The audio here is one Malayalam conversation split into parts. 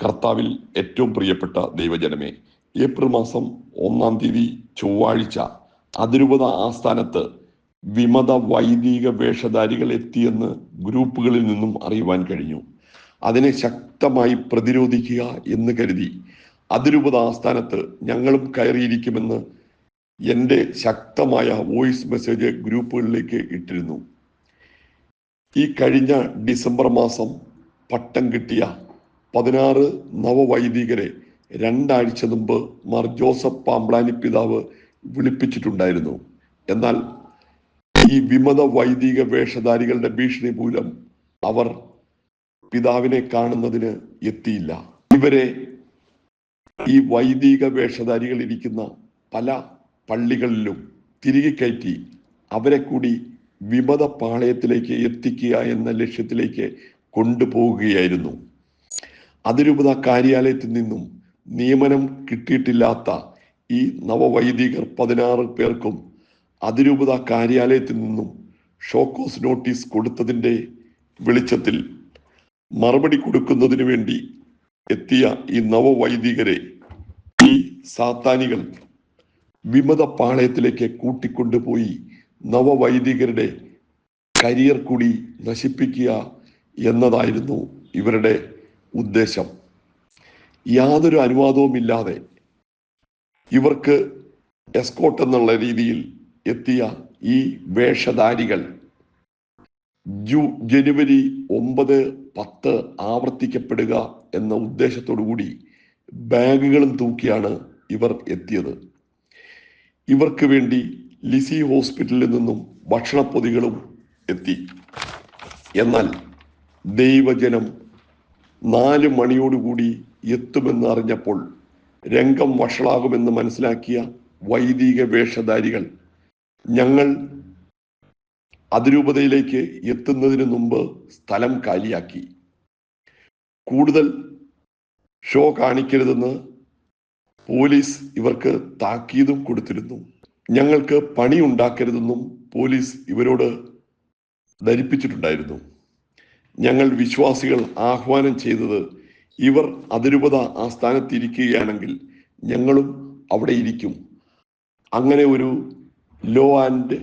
കർത്താവിൽ ഏറ്റവും പ്രിയപ്പെട്ട ദൈവജനമേ, ഏപ്രിൽ മാസം 1-ാം തീയതി ചൊവ്വാഴ്ച അതിരൂപത ആസ്ഥാനത്ത് വിമത വൈദിക വേഷധാരികൾ എത്തിയെന്ന് ഗ്രൂപ്പുകളിൽ നിന്നും അറിയുവാൻ കഴിഞ്ഞു. അതിനെ ശക്തമായി പ്രതിരോധിക്കുക എന്ന് കരുതി അതിരൂപത ആസ്ഥാനത്ത് ഞങ്ങളും കയറിയിരിക്കുമെന്ന് എൻ്റെ ശക്തമായ വോയിസ് മെസ്സേജ് ഗ്രൂപ്പുകളിലേക്ക് ഇട്ടിരുന്നു. ഈ കഴിഞ്ഞ ഡിസംബർ മാസം പട്ടം കിട്ടിയ 16 നവവൈദികരെ 2 ആഴ്ച മുമ്പ് മാർ ജോസഫ് പാമ്പ്ളാനി പിതാവ് വിളിപ്പിച്ചിട്ടുണ്ടായിരുന്നു. എന്നാൽ ഈ വിമത വൈദിക വേഷധാരികളുടെ ഭീഷണി മൂലം അവർ പിതാവിനെ കാണുന്നതിന് എത്തിയില്ല. ഇവരെ ഈ വൈദിക വേഷധാരികൾ ഇരിക്കുന്ന പല പള്ളികളിലും തിരികെ കയറ്റി അവരെ കൂടി വിമത പാളയത്തിലേക്ക് എത്തിക്കുക എന്ന ലക്ഷ്യത്തിലേക്ക് കൊണ്ടുപോവുകയായിരുന്നു. അതിരൂപത കാര്യാലയത്തിൽ നിന്നും നിയമനം കിട്ടിയിട്ടില്ലാത്ത ഈ നവവൈദികർ 16 പേർക്കും അതിരൂപത കാര്യാലയത്തിൽ നിന്നും ഷോക്കോസ് നോട്ടീസ് കൊടുത്തതിൻ്റെ വെളിച്ചത്തിൽ മറുപടി കൊടുക്കുന്നതിന് വേണ്ടി എത്തിയ ഈ നവവൈദികരെ ഈ സാത്താനികൾ വിമത പാളയത്തിലേക്ക് കൂട്ടിക്കൊണ്ടുപോയി നവവൈദികരുടെ കരിയർ കൂടി നശിപ്പിക്കുക എന്നതായിരുന്നു ഇവരുടെ ഉദ്ദേശം. യാതൊരു അനുവാദവുമില്ലാതെ ഇവർക്ക് എസ്കോട്ട് എന്നുള്ള രീതിയിൽ എത്തിയ ഈ വേഷധാരികൾ ജനുവരി 9-10 ആവർത്തിക്കപ്പെടുക എന്ന ഉദ്ദേശത്തോടു കൂടി ബാഗുകളും തൂക്കിയാണ് ഇവർ എത്തിയത്. ഇവർക്ക് വേണ്ടി ലിസി ഹോസ്പിറ്റലിൽ നിന്നും ഭക്ഷണപ്പൊതികളും എത്തി. എന്നാൽ ദൈവജനം 4 മണിയോടുകൂടി എത്തുമെന്ന് അറിഞ്ഞപ്പോൾ രംഗം വഷളാകുമെന്ന് മനസ്സിലാക്കിയ വൈദിക വേഷധാരികൾ ഞങ്ങൾ അതിരൂപതയിലേക്ക് എത്തുന്നതിന് മുമ്പ് സ്ഥലം കാലിയാക്കി. കൂടുതൽ ഷോ കാണിക്കരുതെന്ന് പോലീസ് ഇവർക്ക് താക്കീതും കൊടുത്തിരുന്നു. ഞങ്ങൾക്ക് പണി ഉണ്ടാക്കരുതെന്നും പോലീസ് ഇവരോട് ധരിപ്പിച്ചിട്ടുണ്ടായിരുന്നു. ഞങ്ങൾ വിശ്വാസികൾ ആഹ്വാനം ചെയ്തത് ഇവർ അതിരൂപത ആസ്ഥാനത്തിരിക്കുകയാണെങ്കിൽ ഞങ്ങളും അവിടെ ഇരിക്കും. അങ്ങനെ ഒരു ലോ ആൻഡ്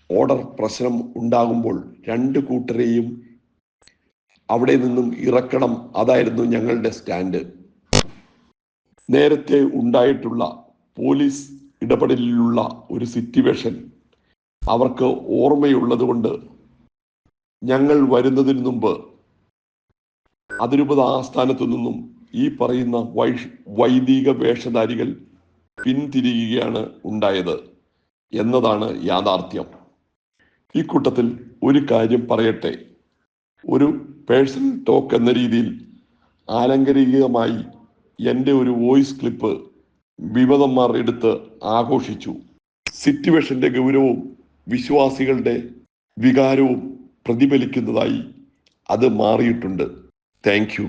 ഓർഡർ പ്രശ്നം ഉണ്ടാകുമ്പോൾ 2 കൂട്ടരെയും അവിടെ നിന്നും ഇറക്കണം. അതായിരുന്നു ഞങ്ങളുടെ സ്റ്റാൻഡ്. നേരത്തെ ഉണ്ടായിട്ടുള്ള പോലീസ് ഇടപെടലിലുള്ള ഒരു സിറ്റുവേഷൻ അവർക്ക് ഓർമ്മയുള്ളത് കൊണ്ട് ഞങ്ങൾ വരുന്നതിന് മുമ്പ് അതിരൂപത ആസ്ഥാനത്തു നിന്നും ഈ പറയുന്ന വൈദിക വേഷധാരികൾ പിന്തിരിയുകയാണ് ഉണ്ടായത് എന്നതാണ് യാഥാർത്ഥ്യം. ഈ കൂട്ടത്തിൽ ഒരു കാര്യം പറയട്ടെ. ഒരു പേഴ്സണൽ ടോക്ക് എന്ന രീതിയിൽ ആലങ്കാരികമായി എൻ്റെ ഒരു വോയിസ് ക്ലിപ്പ് വിമതന്മാർ എടുത്ത് ആഘോഷിച്ചു. സിറ്റുവേഷന്റെ ഗൗരവവും വിശ്വാസികളുടെ വികാരവും പ്രതിഫലിക്കുന്നതായി അത് മാറിയിട്ടുണ്ട്. Thank you.